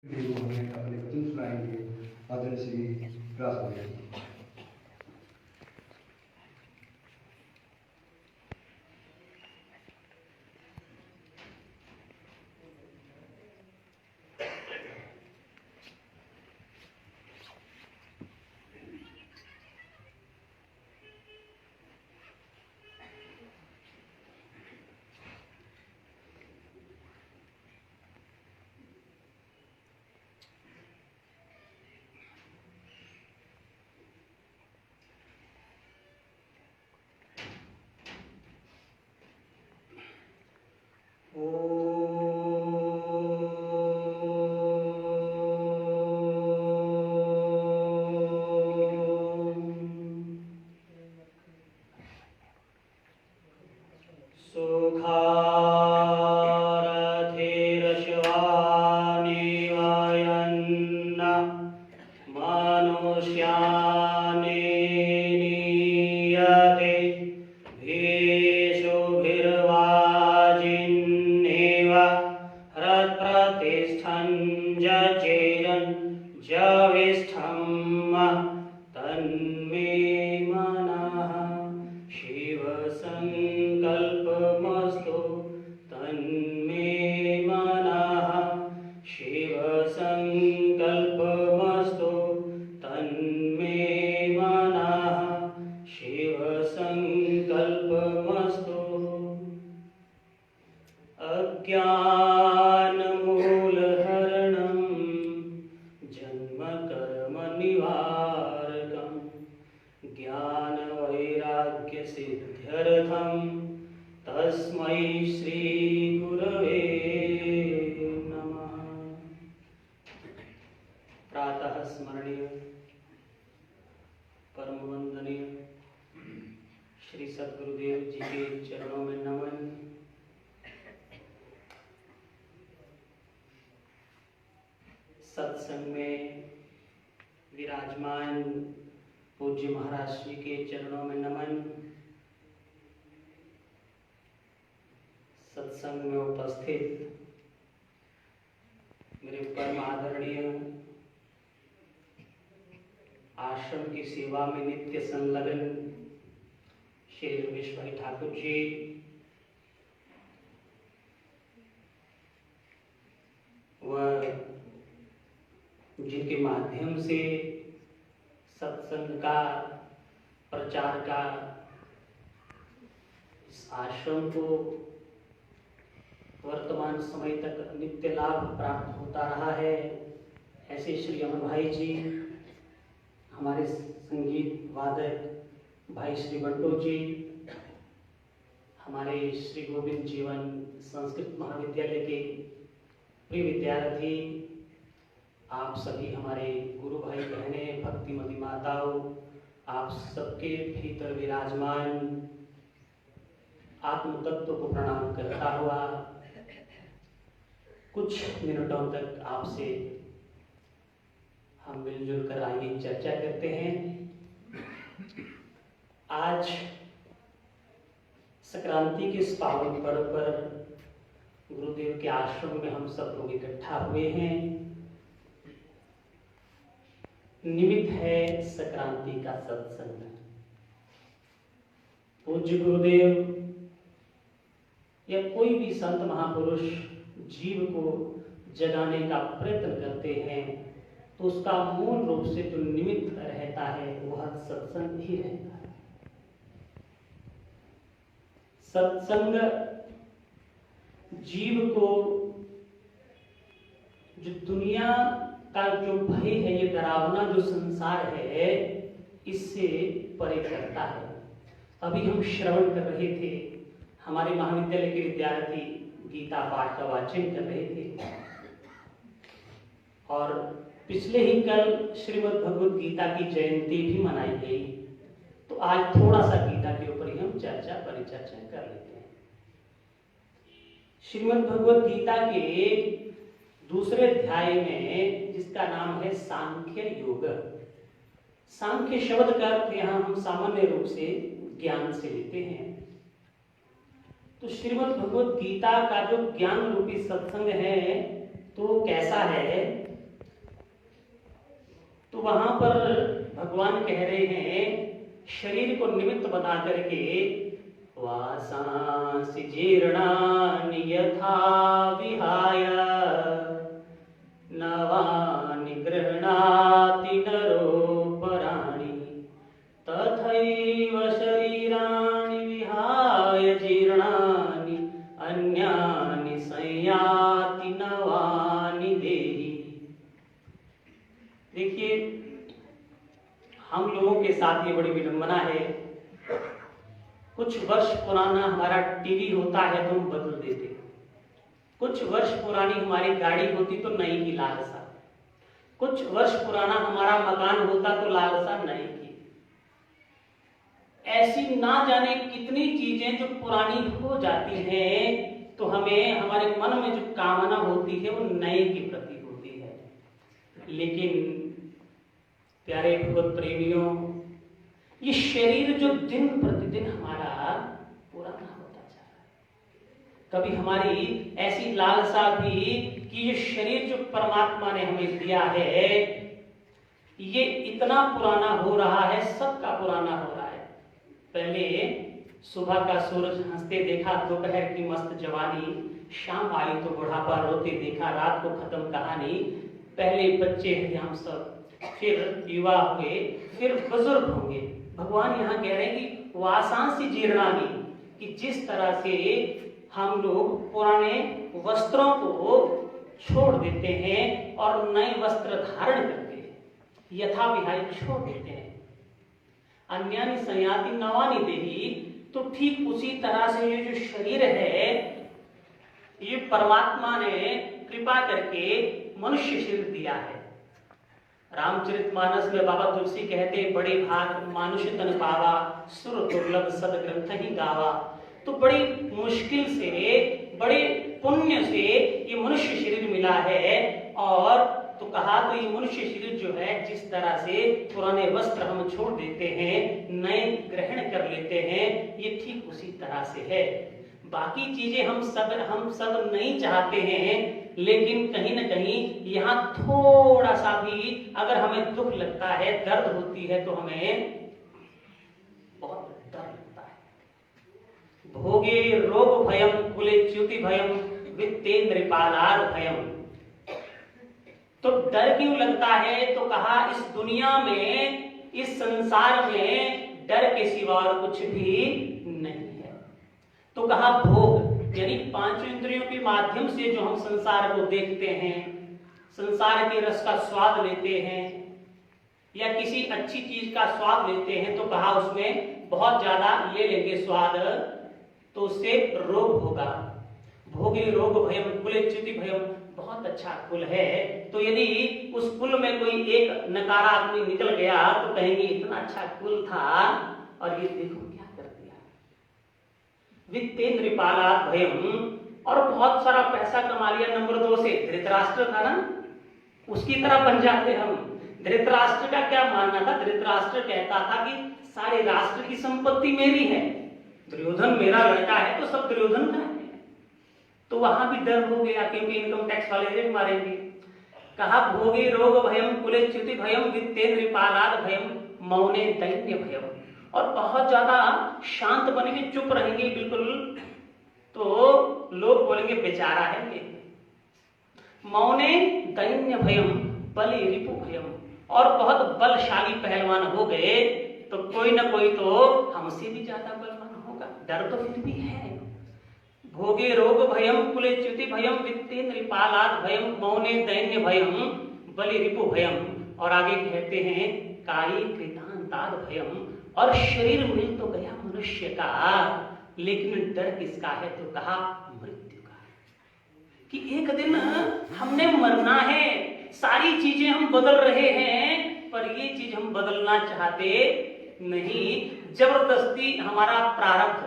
भी वो हमें अपने वचन सुनाएंगे। आदरणीय श्री व्यास जी। सत्संग में विराजमान पूज्य महाराज श्री के चरणों में नमन। सत्संग में उपस्थित मेरे परम आदरणीय आश्रम की सेवा में नित्य संलग्न श्री रमेश भाई ठाकुर जी, वह जिनके माध्यम से सत्संग का प्रचार का इस आश्रम को वर्तमान समय तक नित्य लाभ प्राप्त होता रहा है, ऐसे श्री अमन भाई जी, हमारे संगीत वादक भाई श्री बंटो जी, हमारे श्री गोविंद जीवन संस्कृत महाविद्यालय के प्रिय विद्यार्थी, आप सभी हमारे गुरु भाई बहने, भक्तिमती माताओं, आप सबके भीतर विराजमान आत्म तत्व को प्रणाम करता हुआ कुछ मिनटों तक आपसे हम मिलजुल कर आगे चर्चा करते हैं। आज संक्रांति के इस पावन पर्व पर गुरुदेव के आश्रम में हम सब लोग इकट्ठा हुए हैं। निमित्त है संक्रांति का सत्संग। पूज्य गुरुदेव या कोई भी संत महापुरुष जीव को जगाने का प्रयत्न करते हैं तो उसका मूल रूप से जो निमित्त रहता है वह सत्संग ही रहता है। सत्संग जीव को जो दुनिया का जो भय है, ये डरावना जो संसार है, इससे परे करता है। अभी हम श्रवण कर रहे थे, हमारे महाविद्यालय के विद्यार्थी गीता पाठ का वाचन कर रहे थे और पिछले ही कल श्रीमद् भगवद गीता की जयंती भी मनाई गई। तो आज थोड़ा सा गीता के ऊपर ही हम परिचर्चा कर लेते हैं। श्रीमद् भगवद गीता के दूसरे अध्याय में, जिसका नाम है सांख्य योग। सांख्य शब्द का अर्थ यहाँ हम सामान्य रूप से ज्ञान से लेते हैं। तो श्रीमद् भगवद गीता का जो ज्ञान रूपी सत्संग है तो कैसा है तो वहां पर भगवान कह रहे हैं शरीर को निमित्त बता करके वासांसि जीर्णानि यथा विहाय नवानि गृह्णाति नरोपराणि तथैव शरीराणि विहाय जीर्णानि अन्यानि संयाति नवानि देहि। देखिए, हम लोगों के साथ ये बड़ी विडंबना है। कुछ वर्ष पुराना हमारा टीवी होता है तो हम बदल देते, कुछ वर्ष पुरानी हमारी गाड़ी होती तो नई की लालसा, कुछ वर्ष पुराना हमारा मकान होता तो लालसा नई की। ऐसी ना जाने कितनी चीजें जो पुरानी हो जाती हैं तो हमें हमारे मन में जो कामना होती है वो नए की प्रति होती है। लेकिन प्यारे भगवत प्रेमियों, ये शरीर जो दिन प्रतिदिन हमारा पुराना होता जा रहा है, कभी हमारी ऐसी लालसा भी कि ये शरीर जो परमात्मा ने हमें दिया है ये इतना पुराना हो रहा है, सबका पुराना हो रहा है। पहले सुबह का सूरज हंसते देखा, दोपहर की मस्त जवानी, शाम आई तो बुढ़ापा रोते देखा, रात को खत्म कहानी। पहले बच्चे हैं हम सब, फिर युवा हुए, फिर बुजुर्ग होंगे। भगवान यहाँ कह रहे हैं कि वासांसि जीर्णानि, कि जिस तरह से हम लोग पुराने वस्त्रों को छोड़ देते हैं और नए वस्त्र धारण करते हैं, यथा विहाय छोड़ देते हैं, अन्यानि संयाति नवानि देहि, तो ठीक उसी तरह से ये जो शरीर है ये परमात्मा ने कृपा करके मनुष्य शरीर दिया है। रामचरितमानस में बाबा तुलसी कहते बड़े भाग मानुष तन पावा, सुर दुर्लभ सद ग्रंथ ही गावा। तो बड़ी मुश्किल से, बड़े पुण्य से ये मनुष्य शरीर मिला है। और तो कहा तो ये मनुष्य शरीर जो है जिस तरह से पुराने वस्त्र हम छोड़ देते हैं, नए ग्रहण कर लेते हैं, ये ठीक उसी तरह से है। बाकी चीजें हम सब नहीं चाहते हैं, लेकिन कहीं ना कहीं यहाँ थोड़ा सा भी अगर हमें दुख लगता है, दर्द होती है तो हमें बहुत डर लगता है। भोगे रोग भयम कुले च्युति भयम वित्ते नृपालाद भयम। तो डर क्यों लगता है? तो कहा इस दुनिया में, इस संसार में डर के सिवा और कुछ भी नहीं है। तो कहा भोग, यानी पांचों इंद्रियों के माध्यम से जो हम संसार को देखते हैं, संसार के रस का स्वाद लेते हैं या किसी अच्छी चीज का स्वाद लेते हैं, तो कहा उसमें बहुत ज्यादा ले लेंगे स्वाद तो उससे रोग होगा। भोगे रोग भयम कुले च्युति भयम, बहुत अच्छा कुल है, तो यदि उस कुल में कोई एक नकारा आदमी निकल गया तो कहेंगे इतना अच्छा कुल था और ये देखो क्या कर दिया। वित्ते नृपालाद भयम, और बहुत सारा पैसा कमा लिया नंबर 2 से, धृतराष्ट्र था ना, उसकी तरह बन जाते हम। धृतराष्ट्र का क्या मानना था? धृतराष्ट्र कहता था कि सारे राष्ट्र की संपत्ति मेरी है, दुर्योधन मेरा लड़का है तो सब दुर्योधन का है। तो वहां भी डर हो गया क्योंकि इनकम टैक्स वाले रेट मारेंगे। कहा भोगे रोग भयम कुले च्युति भयम वित्ते नृपालाद भयम मौने दैन्य भयम, और बहुत ज्यादा शांत बनेंगे, चुप रहेंगे बिल्कुल, तो लोग बोलेंगे बेचारा है ये। मौने दैन्य भयम बलि रिपु भयम, और बहुत बलशाली पहलवान हो गए तो कोई ना कोई तो हमसे भी ज्यादा बलवान होगा, डर तो फिर भी है। भोगे रोग भयम कुले च्युति भयम वित्ते नृपालाद भयम मौने दैन्य भयम बलि रिपु भयम, और आगे कहते हैं काई कृतांताद भयम, और शरीर मिल तो गया मनुष्य का, लेकिन डर किसका है? तो कहा मृत्यु का, कि एक दिन हमने मरना है। सारी चीजें हम बदल रहे हैं पर ये चीज हम बदलना चाहते नहीं, जबरदस्ती हमारा प्रारब्ध,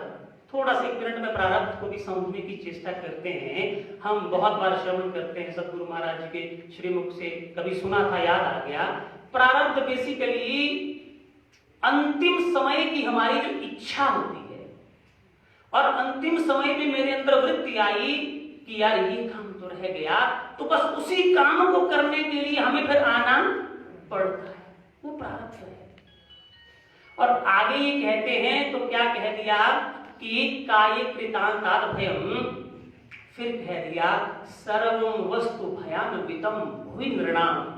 थोड़ा सा 1 मिनट में प्रारब्ध को भी समझने की चेष्टा करते हैं। हम बहुत बार श्रवण करते हैं सतगुरु महाराज जी के श्रीमुख से, कभी सुना था याद आ गया। प्रारब्ध बेसिकली अंतिम समय की हमारी जो इच्छा होती है, और अंतिम समय में मेरे अंदर वृत्ति आई कि यार ये काम तो रह गया, तो बस उसी काम को करने के लिए हमें फिर आना पड़ता है। वो प्रारब्ध है। और आगे ये कहते हैं तो क्या कह दिया कि काय कृतांताद भयम, फिर कह दिया सर्वं वस्तु भयान्वितम भुवि नृणाम,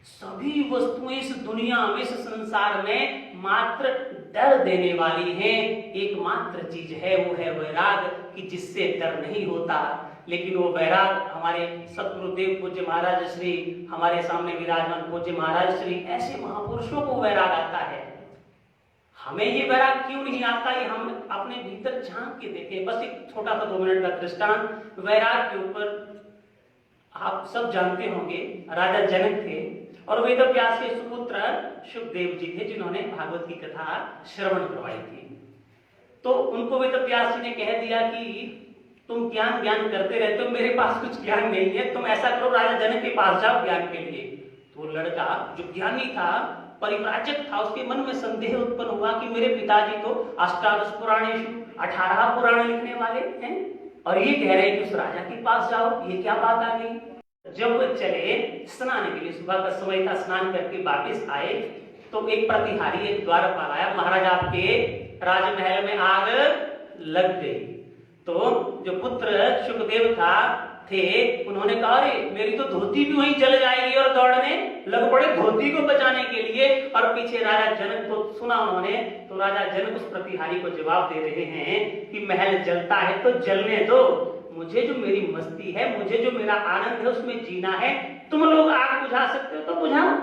सभी वस्तुएं इस दुनिया में, इस संसार में मात्र डर देने वाली हैं। एकमात्र चीज है वो है वैराग, कि जिससे डर नहीं होता। लेकिन वो वैराग हमारे सतगुरुदेव पूज्य महाराज श्री, हमारे सामने विराजमान पूज्य महाराज श्री, ऐसे महापुरुषों को वैराग आता है। हमें ये वैराग क्यों नहीं आता, ये हम अपने भीतर झांक के देखें। बस एक छोटा सा 2 मिनट का दृष्टांत वैराग के ऊपर। आप सब जानते होंगे राजा जनक थे और वेद व्यास के सुपुत्र शुकदेव जी थे, जिन्होंने भागवत की कथा श्रवण करवाई थी। तो उनको वेद व्यास जी ने कह दिया कि तुम ज्ञान ज्ञान करते रहते हो, मेरे पास कुछ ज्ञान नहीं है, तुम ऐसा करो राजा जनक के पास जाओ ज्ञान के लिए। तो लड़का जो ज्ञानी था, परिव्राजक था, उसके मन में संदेह उत्पन्न हुआ कि मेरे पिताजी तो अष्टादश पुराणेषु 18 पुराण लिखने वाले हैं और ये कह रहे हैं कि उस राजा के पास जाओ, ये क्या बात आ गई। जब वो चले स्नान के लिए, सुबह का समय था, स्नान करके वापस आए तो एक प्रतिहारी, एक द्वारपाल आया, महाराज आपके राजमहल में आग लग गई। तो जो पुत्र शुकदेव थे उन्होंने कहा अरे मेरी तो धोती भी वहीं जल जाएगी, और दौड़ने लग पड़े धोती को बचाने के लिए। और पीछे राजा जनक को सुना उन्होंने, तो राजा जनक उस प्रतिहारी को जवाब दे रहे हैं कि महल जलता है तो जलने दो, मुझे जो मेरी मस्ती है, मुझे जो मेरा आनंद है उसमें जीना है, तुम लोग आग बुझा सकते हो तो बुझाओ।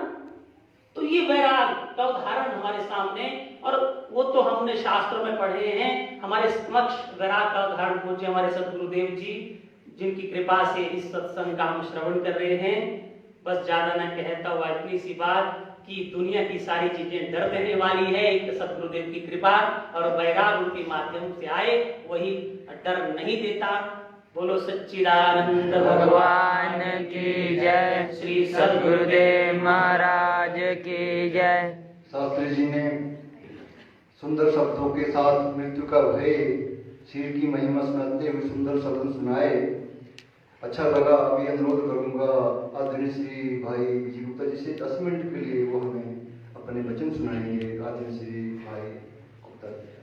तो ये वैराग का उदाहरण हमारे सामने, और वो तो हमने शास्त्रों में पढ़े हैं। हमारे समक्ष वैराग का उदाहरण पूछे हमारे सदगुरुदेव जी, जिनकी कृपा से इस सत्संग का हम श्रवण कर रहे हैं। बस ज्यादा न कहता हुआ इतनी सी बात कि दुनिया की सारी चीजें डर देने वाली है, एक सदगुरुदेव की कृपा और वैराग उनके माध्यम से आए, वही डर नहीं देता। बोलो सच्चिदानंद भगवान की जय, श्री सद्गुरुदेव महाराज की जय। शास्त्री जी ने सुंदर शब्दों के साथ मृत्यु का भय, सिर की महिमा सुनाते हुए सुंदर शब्द सुनाए। अच्छा लगा। अभी अनुरोध करूंगा आदरणीय श्री भाई विजय गुप्ता जी से 10 मिनट के लिए वो हमें अपने वचन सुनाएंगे। आदरणीय श्री भाई गुप्ता जी।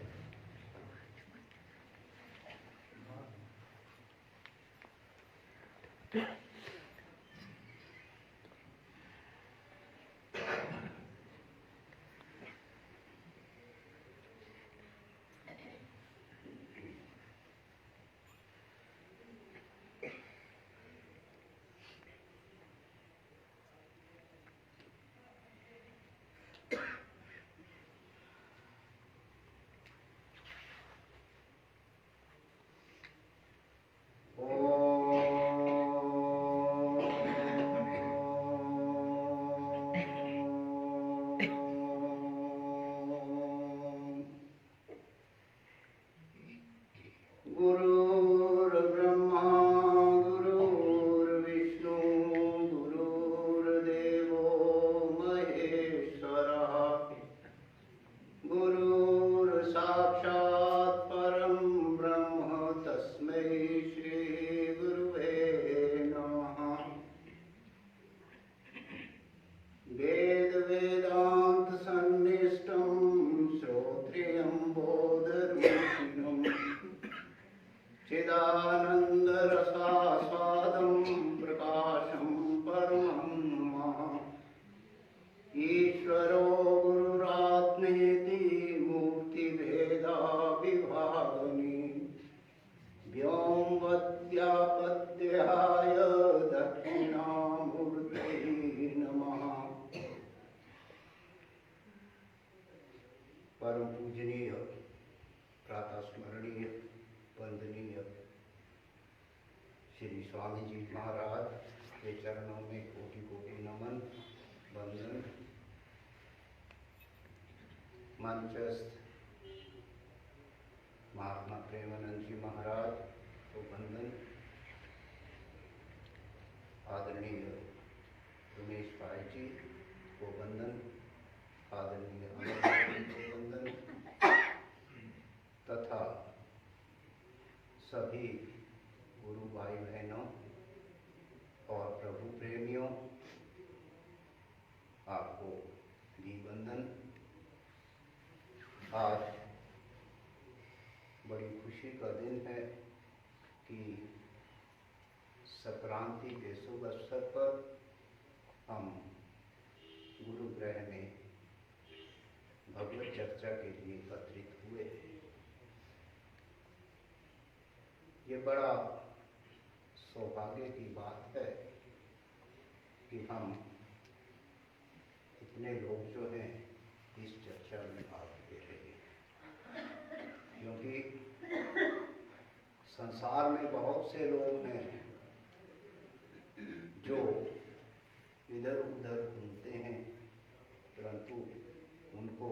परम पूजनीय, प्रातः स्मरणीय, वंदनीय श्री स्वामी जी महाराज के चरणों में कोटि कोटि नमन, वंदन। मंचस्थ महात्मा प्रेमानंद जी महाराज को वंदन। आदरणीय रमेश भाई जी को वंदन। आदरणीय अमर जी को वंदन तथा सभी गुरु भाई बहनों और प्रभु प्रेमियों, आपको भी आज बड़ी खुशी का दिन है कि संक्रांति के शुभ अवसर पर हम गुरु ग्रह में भगवत चर्चा के लिए एकत्रित हुए। ये बड़ा सौभाग्य की बात है कि हम इतने लोग जो हैं इस चर्चा में भाग ले रहे हैं, क्योंकि संसार में बहुत से लोग हैं जो इधर उधर घूमते हैं, परंतु उनको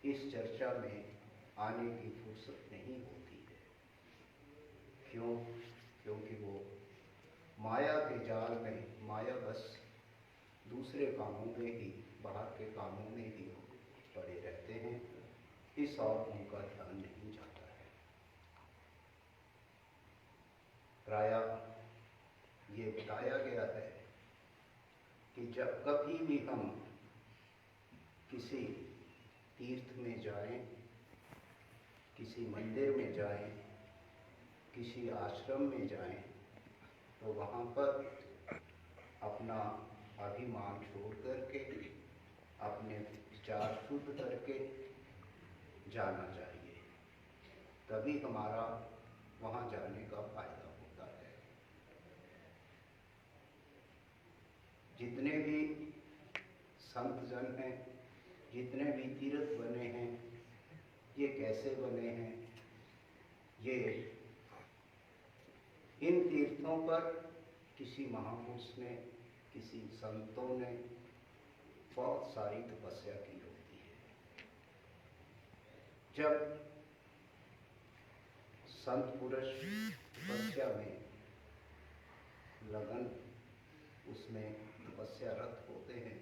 इस चर्चा में आने की फुर्सत नहीं होती है। क्यों? क्योंकि वो माया के जाल में, माया बस दूसरे कामों में ही, बाहर के कामों में ही पड़े रहते हैं, इस और उनका ध्यान नहीं जाता है। प्रायः ये बताया गया है कि जब कभी भी हम किसी तीर्थ में जाएं, किसी मंदिर में जाएं, किसी आश्रम में जाएं, तो वहाँ पर अपना अभिमान छोड़ करके, अपने विचार शुद्ध करके जाना चाहिए, तभी हमारा वहाँ जाने का फायदा होता है। जितने भी संत जन हैं, जितने भी तीर्थ बने हैं, ये कैसे बने हैं? ये इन तीर्थों पर किसी महापुरुष ने, किसी संतों ने बहुत सारी तपस्या की होती है। जब संत पुरुष तपस्या में लगन, उसमें तपस्यारत होते हैं,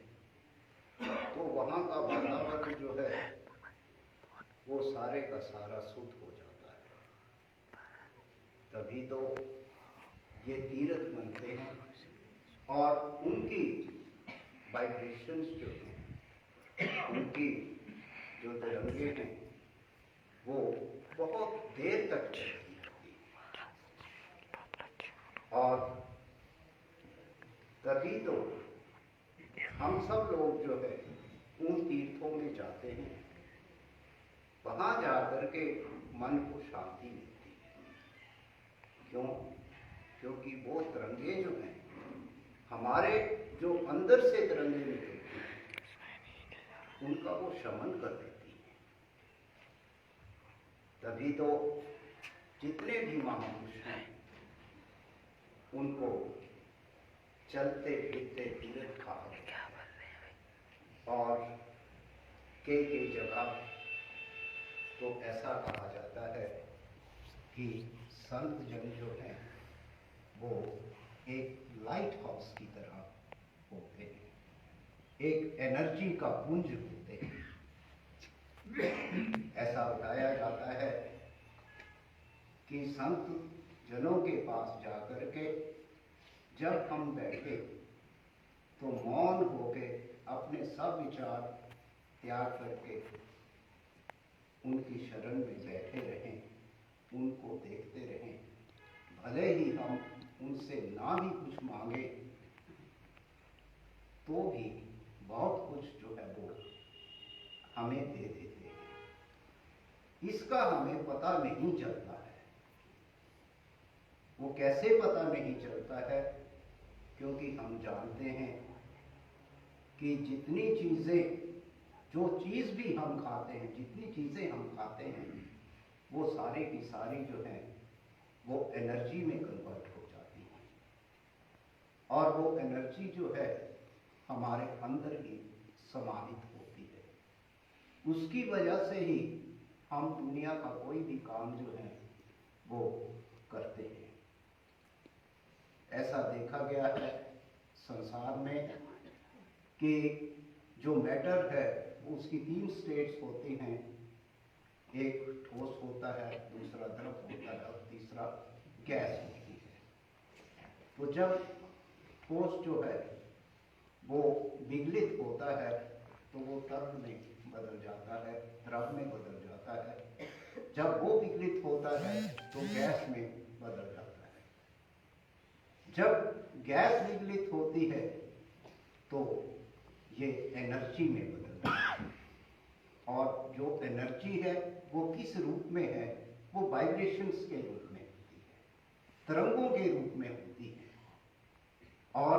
तो वहाँ का वातावरण जो है वो सारे का सारा शुद्ध हो जाता है। तभी तो ये तीर्थ बनते हैं और उनकी वाइब्रेशंस जो हैं, उनकी जो तरंगे हैं, वो बहुत देर तक चलती रहती है। और तभी तो हम सब लोग जो है उन तीर्थों में जाते हैं, वहाँ जाकर के मन को शांति मिलती है। क्यों? क्योंकि वो तरंगे जो हैं, हमारे जो अंदर से तरंगे निकलती हैं, उनका वो शमन कर देती है। तभी तो जितने भी महापुरुष हैं, उनको चलते फिरते तीर्थ कहा गया। और कई जगह तो ऐसा कहा जाता है कि संत जन जो हैं वो एक लाइट हाउस की तरह होते हैं, एक एनर्जी का पुंज होते हैं। ऐसा बताया जाता है कि संत जनों के पास जाकर के जब हम बैठे तो मौन होके अपने सब विचार त्याग करके उनकी शरण में बैठे रहें, उनको देखते रहें। भले ही हम उनसे ना भी कुछ मांगे तो भी बहुत कुछ जो है वो हमें दे देते हैं। इसका हमें पता नहीं चलता है। वो कैसे पता नहीं चलता है? क्योंकि हम जानते हैं कि जितनी चीज़ें, जो चीज़ भी हम खाते हैं, जितनी चीज़ें हम खाते हैं, वो सारी की सारी जो है वो एनर्जी में कन्वर्ट हो जाती है। और वो एनर्जी जो है हमारे अंदर ही समाहित होती है। उसकी वजह से ही हम दुनिया का कोई भी काम जो है वो करते हैं। ऐसा देखा गया है संसार में कि जो मैटर है उसकी 3 स्टेट्स होती हैं। एक ठोस होता है, दूसरा द्रव होता है और तीसरा गैस होती है। तो जब ठोस जो है वो विगलित होता है तो वो तर्क में बदल जाता है, द्रव में बदल जाता है। जब वो विकलित होता है तो गैस में बदल जाता है। जब गैस विकलित होती है तो ये एनर्जी में बदल जाता है। और जो एनर्जी है वो किस रूप में है? वो वाइब्रेशंस के रूप में होती है, तरंगों के रूप में होती है। और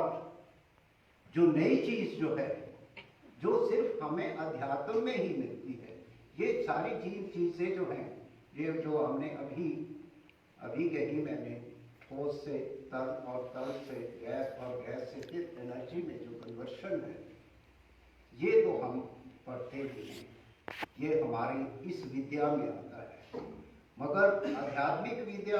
जो नई चीज जो है, जो सिर्फ हमें अध्यात्म में ही मिलती है, ये सारी चीजें जो हैं, ये जो हमने अभी कही मैंने, ठोस से तरल और तरल से गैस और गैस से फिर एनर्जी में जो कन्वर्शन है, ये तो हम पढ़ते भी हैं, ये हमारी इस विद्या में आता है। मगर आध्यात्मिक विद्या